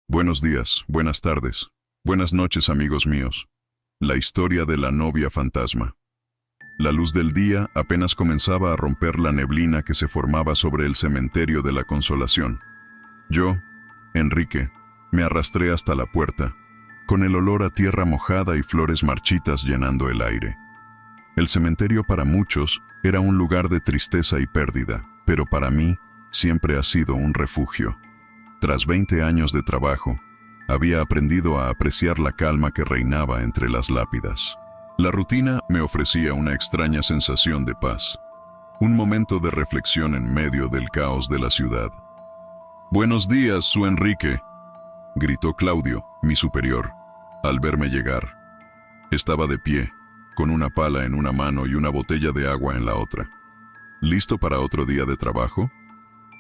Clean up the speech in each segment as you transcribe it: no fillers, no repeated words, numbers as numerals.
Buenos días, buenas tardes, buenas noches, amigos míos. La historia de la novia fantasma. La luz del día apenas comenzaba a romper la neblina que se formaba sobre el cementerio de la Consolación. Yo, Enrique, me arrastré hasta la puerta, con el olor a tierra mojada y flores marchitas llenando el aire. El cementerio para muchos era un lugar de tristeza y pérdida, pero para mí siempre ha sido un refugio. Tras 20 años de trabajo, había aprendido a apreciar la calma que reinaba entre las lápidas. La rutina me ofrecía una extraña sensación de paz, un momento de reflexión en medio del caos de la ciudad. «Buenos días, su Enrique», gritó Claudio, mi superior, al verme llegar. Estaba de pie, con una pala en una mano y una botella de agua en la otra. «¿Listo para otro día de trabajo?»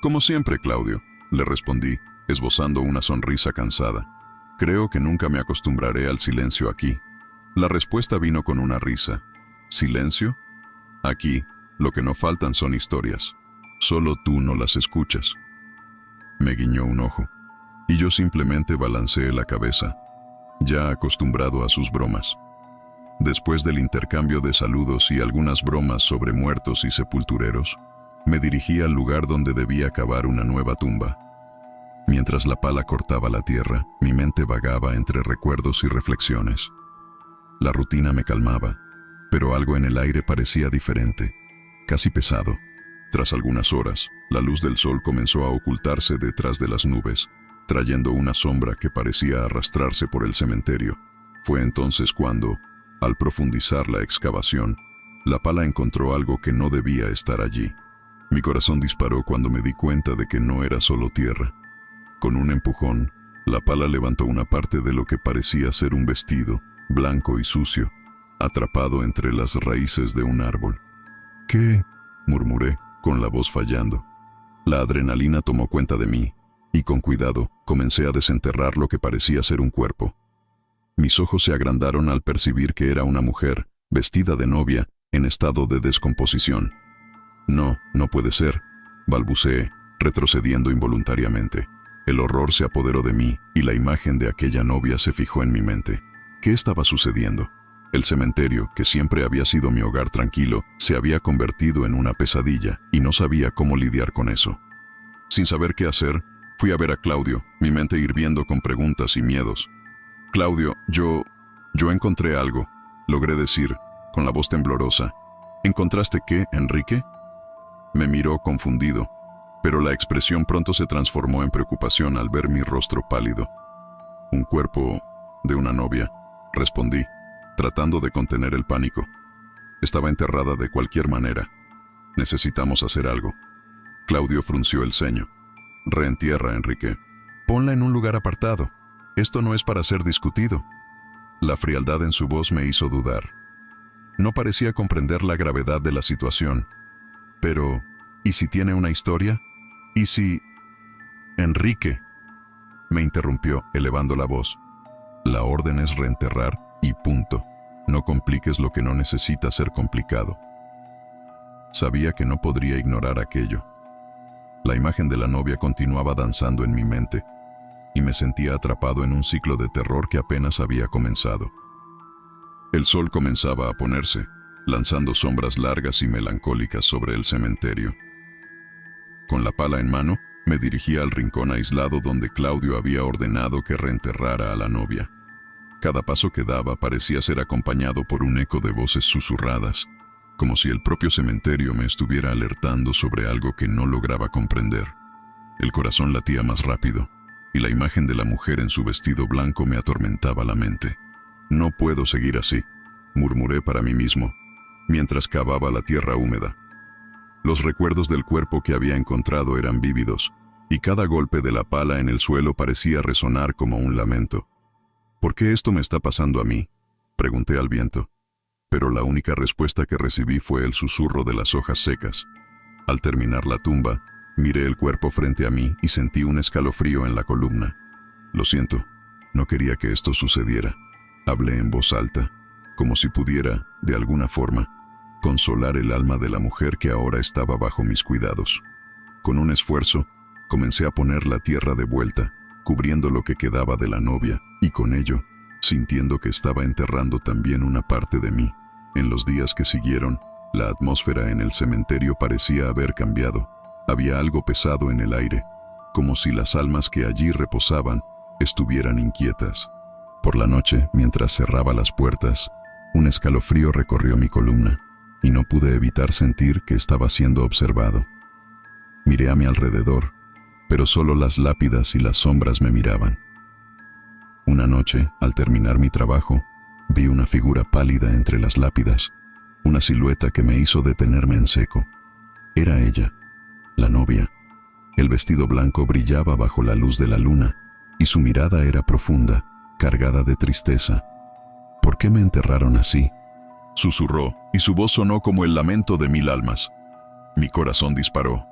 «Como siempre, Claudio», le respondí, esbozando una sonrisa cansada. «Creo que nunca me acostumbraré al silencio aquí». La respuesta vino con una risa. «¿Silencio? Aquí, lo que no faltan son historias. Solo tú no las escuchas». Me guiñó un ojo, y yo simplemente balanceé la cabeza, ya acostumbrado a sus bromas. Después del intercambio de saludos y algunas bromas sobre muertos y sepultureros, me dirigí al lugar donde debía cavar una nueva tumba. Mientras la pala cortaba la tierra, mi mente vagaba entre recuerdos y reflexiones. La rutina me calmaba, pero algo en el aire parecía diferente, casi pesado. Tras algunas horas, la luz del sol comenzó a ocultarse detrás de las nubes, trayendo una sombra que parecía arrastrarse por el cementerio. Fue entonces cuando, al profundizar la excavación, la pala encontró algo que no debía estar allí. Mi corazón disparó cuando me di cuenta de que no era solo tierra. Con un empujón, la pala levantó una parte de lo que parecía ser un vestido, blanco y sucio, atrapado entre las raíces de un árbol. «¿Qué?», murmuré, con la voz fallando. La adrenalina tomó cuenta de mí, y con cuidado comencé a desenterrar lo que parecía ser un cuerpo. Mis ojos se agrandaron al percibir que era una mujer, vestida de novia, en estado de descomposición. «No, no puede ser», balbuceé, retrocediendo involuntariamente. El horror se apoderó de mí, y la imagen de aquella novia se fijó en mi mente. ¿Qué estaba sucediendo? El cementerio, que siempre había sido mi hogar tranquilo, se había convertido en una pesadilla, y no sabía cómo lidiar con eso. Sin saber qué hacer, fui a ver a Claudio, mi mente hirviendo con preguntas y miedos. «Claudio, yo encontré algo», logré decir, con la voz temblorosa. «¿Encontraste qué, Enrique?» Me miró confundido, pero la expresión pronto se transformó en preocupación al ver mi rostro pálido. «Un cuerpo de una novia», respondí, tratando de contener el pánico. «Estaba enterrada de cualquier manera. Necesitamos hacer algo». Claudio frunció el ceño. «Reentierra, Enrique. Ponla en un lugar apartado. Esto no es para ser discutido». La frialdad en su voz me hizo dudar. No parecía comprender la gravedad de la situación. Pero, ¿y si tiene una historia? ¿Y si...? «Enrique», me interrumpió, elevando la voz. «La orden es reenterrar y punto. No compliques lo que no necesita ser complicado». Sabía que no podría ignorar aquello. La imagen de la novia continuaba danzando en mi mente, y me sentía atrapado en un ciclo de terror que apenas había comenzado. El sol comenzaba a ponerse, lanzando sombras largas y melancólicas sobre el cementerio. Con la pala en mano, me dirigí al rincón aislado donde Claudio había ordenado que reenterrara a la novia. Cada paso que daba parecía ser acompañado por un eco de voces susurradas, como si el propio cementerio me estuviera alertando sobre algo que no lograba comprender. El corazón latía más rápido, y la imagen de la mujer en su vestido blanco me atormentaba la mente. «No puedo seguir así», murmuré para mí mismo, mientras cavaba la tierra húmeda. Los recuerdos del cuerpo que había encontrado eran vívidos, y cada golpe de la pala en el suelo parecía resonar como un lamento. «¿Por qué esto me está pasando a mí?», pregunté al viento. Pero la única respuesta que recibí fue el susurro de las hojas secas. Al terminar la tumba, miré el cuerpo frente a mí y sentí un escalofrío en la columna. «Lo siento, no quería que esto sucediera», hablé en voz alta, como si pudiera, de alguna forma, consolar el alma de la mujer que ahora estaba bajo mis cuidados. Con un esfuerzo, comencé a poner la tierra de vuelta, cubriendo lo que quedaba de la novia, y con ello, sintiendo que estaba enterrando también una parte de mí. En los días que siguieron, la atmósfera en el cementerio parecía haber cambiado. Había algo pesado en el aire, como si las almas que allí reposaban estuvieran inquietas. Por la noche, mientras cerraba las puertas, un escalofrío recorrió mi columna, y no pude evitar sentir que estaba siendo observado. Miré a mi alrededor, pero solo las lápidas y las sombras me miraban. Una noche, al terminar mi trabajo, vi una figura pálida entre las lápidas, una silueta que me hizo detenerme en seco. Era ella, la novia. El vestido blanco brillaba bajo la luz de la luna, y su mirada era profunda, cargada de tristeza. ¿Por qué me enterraron así?, susurró, y su voz sonó como el lamento de 1000 almas. Mi corazón disparó.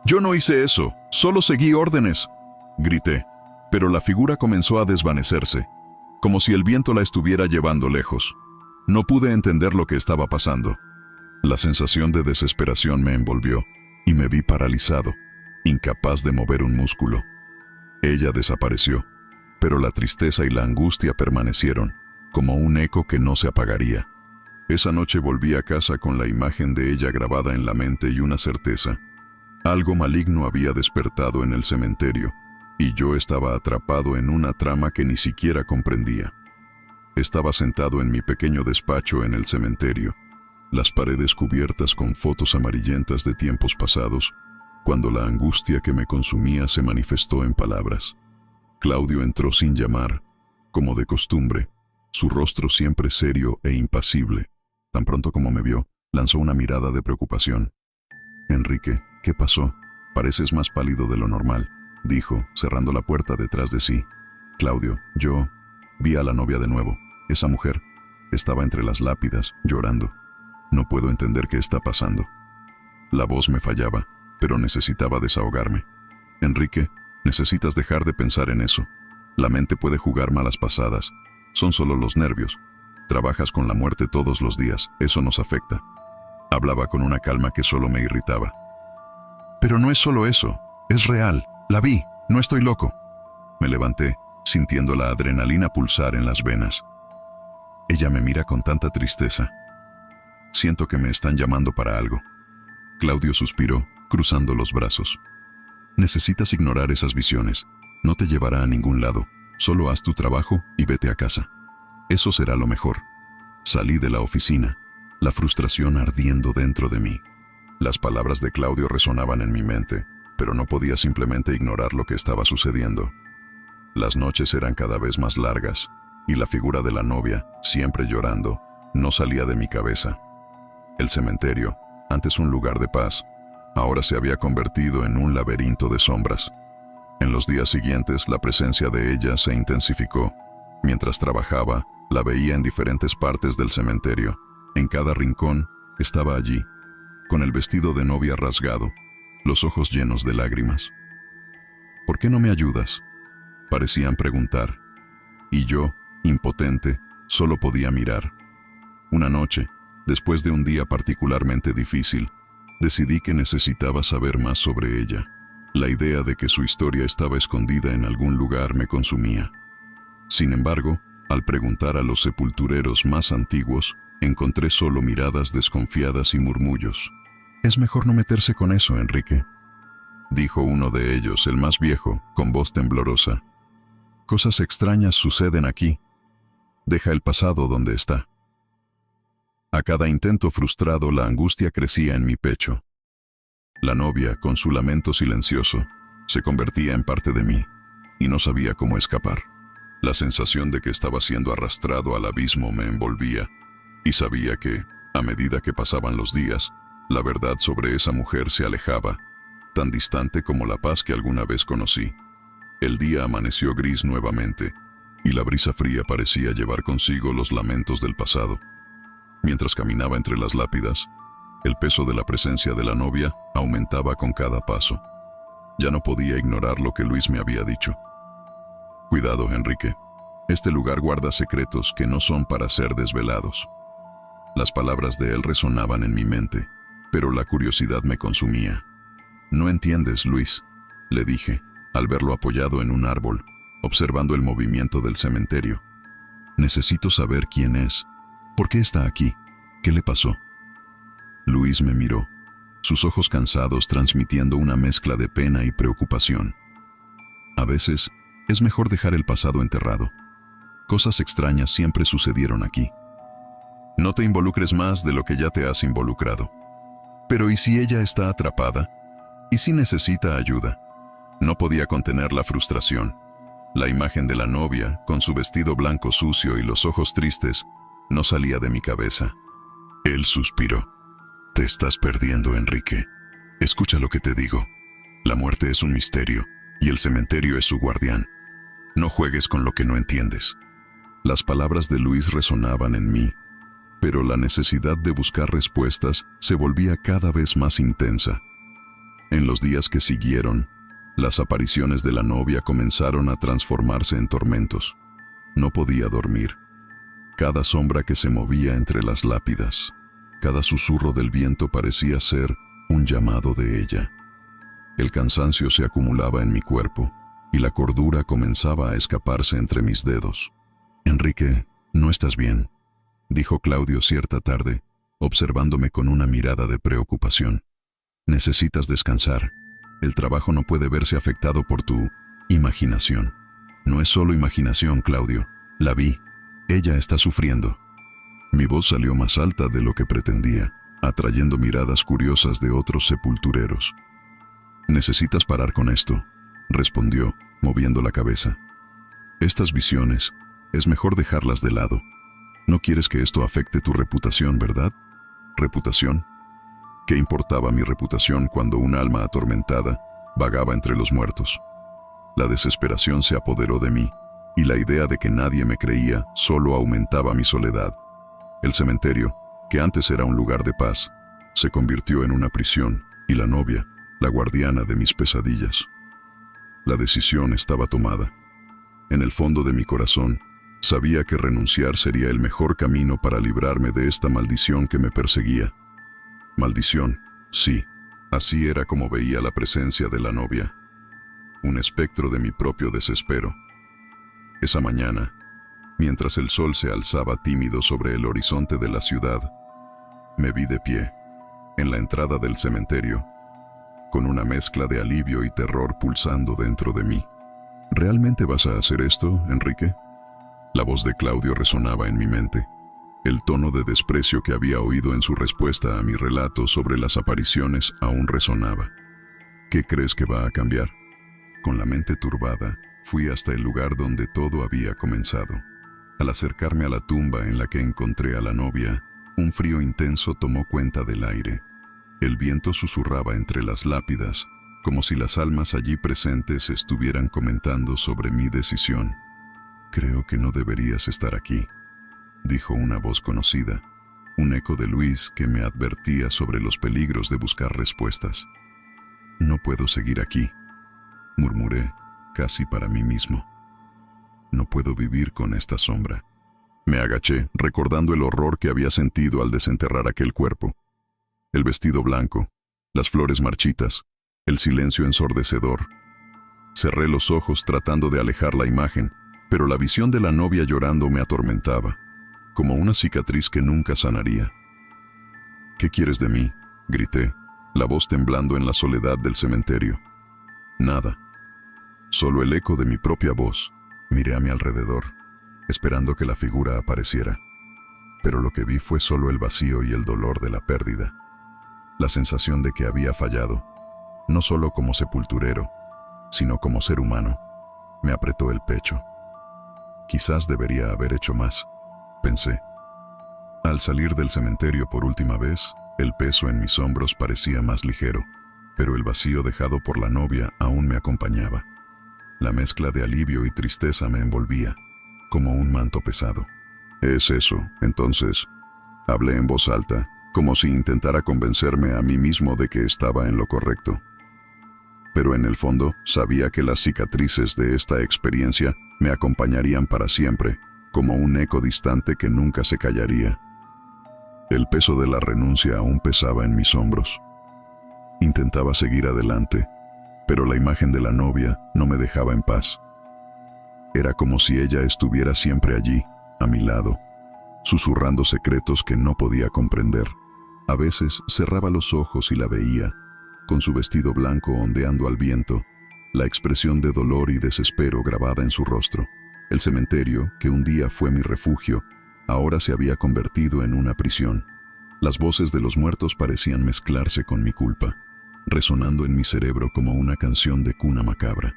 «Yo no hice eso, solo seguí órdenes», grité, pero la figura comenzó a desvanecerse, como si el viento la estuviera llevando lejos. No pude entender lo que estaba pasando. La sensación de desesperación me envolvió, y me vi paralizado, incapaz de mover un músculo. Ella desapareció, pero la tristeza y la angustia permanecieron, como un eco que no se apagaría. Esa noche volví a casa con la imagen de ella grabada en la mente y una certeza. Algo maligno había despertado en el cementerio, y yo estaba atrapado en una trama que ni siquiera comprendía. Estaba sentado en mi pequeño despacho en el cementerio, las paredes cubiertas con fotos amarillentas de tiempos pasados, cuando la angustia que me consumía se manifestó en palabras. Claudio entró sin llamar, como de costumbre, su rostro siempre serio e impasible. Tan pronto como me vio, lanzó una mirada de preocupación. «Enrique, ¿qué pasó? Pareces más pálido de lo normal», dijo, cerrando la puerta detrás de sí. «Claudio, yo vi a la novia de nuevo. Esa mujer estaba entre las lápidas, llorando. No puedo entender qué está pasando». La voz me fallaba, pero necesitaba desahogarme. «Enrique, necesitas dejar de pensar en eso. La mente puede jugar malas pasadas. Son solo los nervios. Trabajas con la muerte todos los días, eso nos afecta». Hablaba con una calma que solo me irritaba. «Pero no es solo eso, es real. La vi, no estoy loco». Me levanté, sintiendo la adrenalina pulsar en las venas. Ella me mira con tanta tristeza. Siento que me están llamando para algo. Claudio suspiró, cruzando los brazos. «Necesitas ignorar esas visiones. No te llevará a ningún lado. Solo haz tu trabajo y vete a casa. Eso será lo mejor». Salí de la oficina, la frustración ardiendo dentro de mí. Las palabras de Claudio resonaban en mi mente, pero no podía simplemente ignorar lo que estaba sucediendo. Las noches eran cada vez más largas, y la figura de la novia, siempre llorando, no salía de mi cabeza. El cementerio, antes un lugar de paz, ahora se había convertido en un laberinto de sombras. En los días siguientes, la presencia de ella se intensificó. Mientras trabajaba, la veía en diferentes partes del cementerio. En cada rincón, estaba allí, con el vestido de novia rasgado, los ojos llenos de lágrimas. «¿Por qué no me ayudas?», parecían preguntar. Y yo, impotente, solo podía mirar. Una noche, después de un día particularmente difícil, decidí que necesitaba saber más sobre ella. La idea de que su historia estaba escondida en algún lugar me consumía. Sin embargo, al preguntar a los sepultureros más antiguos, encontré solo miradas desconfiadas y murmullos. «Es mejor no meterse con eso, Enrique», dijo uno de ellos, el más viejo, con voz temblorosa. «Cosas extrañas suceden aquí. Deja el pasado donde está». A cada intento frustrado, la angustia crecía en mi pecho. La novia, con su lamento silencioso, se convertía en parte de mí, y no sabía cómo escapar. La sensación de que estaba siendo arrastrado al abismo me envolvía, y sabía que, a medida que pasaban los días, la verdad sobre esa mujer se alejaba, tan distante como la paz que alguna vez conocí. El día amaneció gris nuevamente, y la brisa fría parecía llevar consigo los lamentos del pasado. Mientras caminaba entre las lápidas, el peso de la presencia de la novia aumentaba con cada paso. Ya no podía ignorar lo que Luis me había dicho. «Cuidado, Enrique. Este lugar guarda secretos que no son para ser desvelados». Las palabras de él resonaban en mi mente, pero la curiosidad me consumía. «No entiendes, Luis», le dije, al verlo apoyado en un árbol, observando el movimiento del cementerio. Necesito saber quién es. ¿Por qué está aquí? ¿Qué le pasó? Luis me miró, sus ojos cansados transmitiendo una mezcla de pena y preocupación. A veces, es mejor dejar el pasado enterrado. Cosas extrañas siempre sucedieron aquí. No te involucres más de lo que ya te has involucrado. Pero ¿y si ella está atrapada? ¿Y si necesita ayuda? No podía contener la frustración. La imagen de la novia, con su vestido blanco sucio y los ojos tristes, no salía de mi cabeza. Él suspiró. Te estás perdiendo, Enrique. Escucha lo que te digo. La muerte es un misterio, y el cementerio es su guardián. No juegues con lo que no entiendes. Las palabras de Luis resonaban en mí, pero la necesidad de buscar respuestas se volvía cada vez más intensa. En los días que siguieron, las apariciones de la novia comenzaron a transformarse en tormentos. No podía dormir. Cada sombra que se movía entre las lápidas, cada susurro del viento parecía ser un llamado de ella. El cansancio se acumulaba en mi cuerpo y la cordura comenzaba a escaparse entre mis dedos. Enrique, no estás bien, dijo Claudio cierta tarde, observándome con una mirada de preocupación. Necesitas descansar. El trabajo no puede verse afectado por tu imaginación. No es solo imaginación, Claudio. La vi. Ella está sufriendo. Mi voz salió más alta de lo que pretendía, atrayendo miradas curiosas de otros sepultureros. Necesitas parar con esto, respondió, moviendo la cabeza. Estas visiones, es mejor dejarlas de lado. No quieres que esto afecte tu reputación, ¿verdad? ¿Reputación? ¿Qué importaba mi reputación cuando un alma atormentada vagaba entre los muertos? La desesperación se apoderó de mí, y la idea de que nadie me creía solo aumentaba mi soledad. El cementerio, que antes era un lugar de paz, se convirtió en una prisión, y la novia, la guardiana de mis pesadillas. La decisión estaba tomada. En el fondo de mi corazón, sabía que renunciar sería el mejor camino para librarme de esta maldición que me perseguía. Maldición, sí, así era como veía la presencia de la novia. Un espectro de mi propio desespero. Esa mañana, mientras el sol se alzaba tímido sobre el horizonte de la ciudad, me vi de pie, en la entrada del cementerio, con una mezcla de alivio y terror pulsando dentro de mí. ¿Realmente vas a hacer esto, Enrique? La voz de Claudio resonaba en mi mente. El tono de desprecio que había oído en su respuesta a mi relato sobre las apariciones aún resonaba. ¿Qué crees que va a cambiar? Con la mente turbada, fui hasta el lugar donde todo había comenzado. Al acercarme a la tumba en la que encontré a la novia, un frío intenso tomó cuenta del aire. El viento susurraba entre las lápidas, como si las almas allí presentes estuvieran comentando sobre mi decisión. Creo que no deberías estar aquí, dijo una voz conocida, un eco de Luis que me advertía sobre los peligros de buscar respuestas. No puedo seguir aquí, murmuré, casi para mí mismo. No puedo vivir con esta sombra. Me agaché, recordando el horror que había sentido al desenterrar aquel cuerpo. El vestido blanco, las flores marchitas, el silencio ensordecedor. Cerré los ojos tratando de alejar la imagen, pero la visión de la novia llorando me atormentaba, como una cicatriz que nunca sanaría. ¿Qué quieres de mí?, grité, la voz temblando en la soledad del cementerio. Nada. Solo el eco de mi propia voz. Miré a mi alrededor, esperando que la figura apareciera. Pero lo que vi fue solo el vacío y el dolor de la pérdida. La sensación de que había fallado, no solo como sepulturero, sino como ser humano, me apretó el pecho. Quizás debería haber hecho más, pensé. Al salir del cementerio por última vez, el peso en mis hombros parecía más ligero, pero el vacío dejado por la novia aún me acompañaba. La mezcla de alivio y tristeza me envolvía, como un manto pesado. «Es eso, entonces», hablé en voz alta, como si intentara convencerme a mí mismo de que estaba en lo correcto. Pero en el fondo, sabía que las cicatrices de esta experiencia me acompañarían para siempre, como un eco distante que nunca se callaría. El peso de la renuncia aún pesaba en mis hombros. Intentaba seguir adelante, pero la imagen de la novia no me dejaba en paz. Era como si ella estuviera siempre allí, a mi lado, susurrando secretos que no podía comprender. A veces cerraba los ojos y la veía, con su vestido blanco ondeando al viento, la expresión de dolor y desespero grabada en su rostro. El cementerio, que un día fue mi refugio, ahora se había convertido en una prisión. Las voces de los muertos parecían mezclarse con mi culpa, resonando en mi cerebro como una canción de cuna macabra.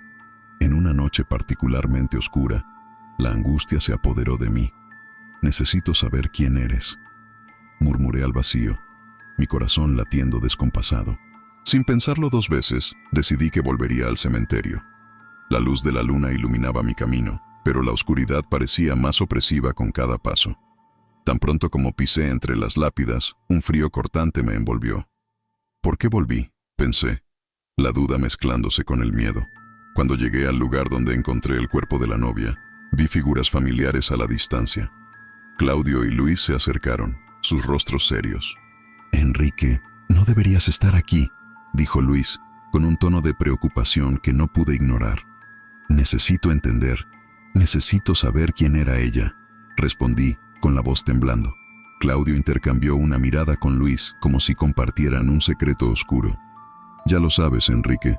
En una noche particularmente oscura, la angustia se apoderó de mí. «Necesito saber quién eres», murmuré al vacío, mi corazón latiendo descompasado. Sin pensarlo 2 veces, decidí que volvería al cementerio. La luz de la luna iluminaba mi camino, pero la oscuridad parecía más opresiva con cada paso. Tan pronto como pisé entre las lápidas, un frío cortante me envolvió. ¿Por qué volví?, pensé, la duda mezclándose con el miedo. Cuando llegué al lugar donde encontré el cuerpo de la novia, vi figuras familiares a la distancia. Claudio y Luis se acercaron, sus rostros serios. «Enrique, no deberías estar aquí», dijo Luis, con un tono de preocupación que no pude ignorar. «Necesito entender, necesito saber quién era ella», respondí, con la voz temblando. Claudio intercambió una mirada con Luis, como si compartieran un secreto oscuro. «Ya lo sabes, Enrique»,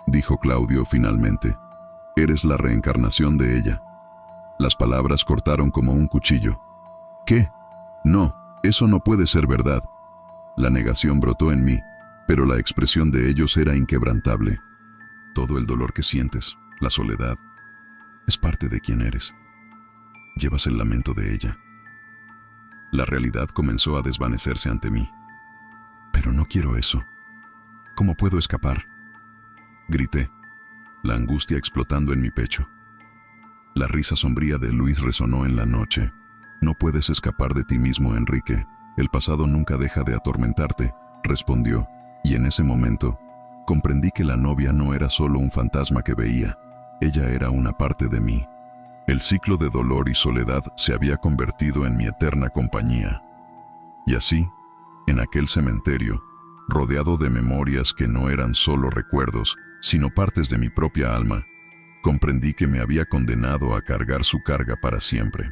dijo Claudio finalmente. «Eres la reencarnación de ella». Las palabras cortaron como un cuchillo. «¿Qué? No, eso no puede ser verdad». La negación brotó en mí, pero la expresión de ellos era inquebrantable. «Todo el dolor que sientes, la soledad, es parte de quien eres. Llevas el lamento de ella». La realidad comenzó a desvanecerse ante mí. «Pero no quiero eso. ¿Cómo puedo escapar?», grité, la angustia explotando en mi pecho. La risa sombría de Luis resonó en la noche. «No puedes escapar de ti mismo, Enrique. El pasado nunca deja de atormentarte», respondió, y en ese momento comprendí que la novia no era solo un fantasma que veía, ella era una parte de mí. El ciclo de dolor y soledad se había convertido en mi eterna compañía. Y así, en aquel cementerio, rodeado de memorias que no eran solo recuerdos, sino partes de mi propia alma, comprendí que me había condenado a cargar su carga para siempre.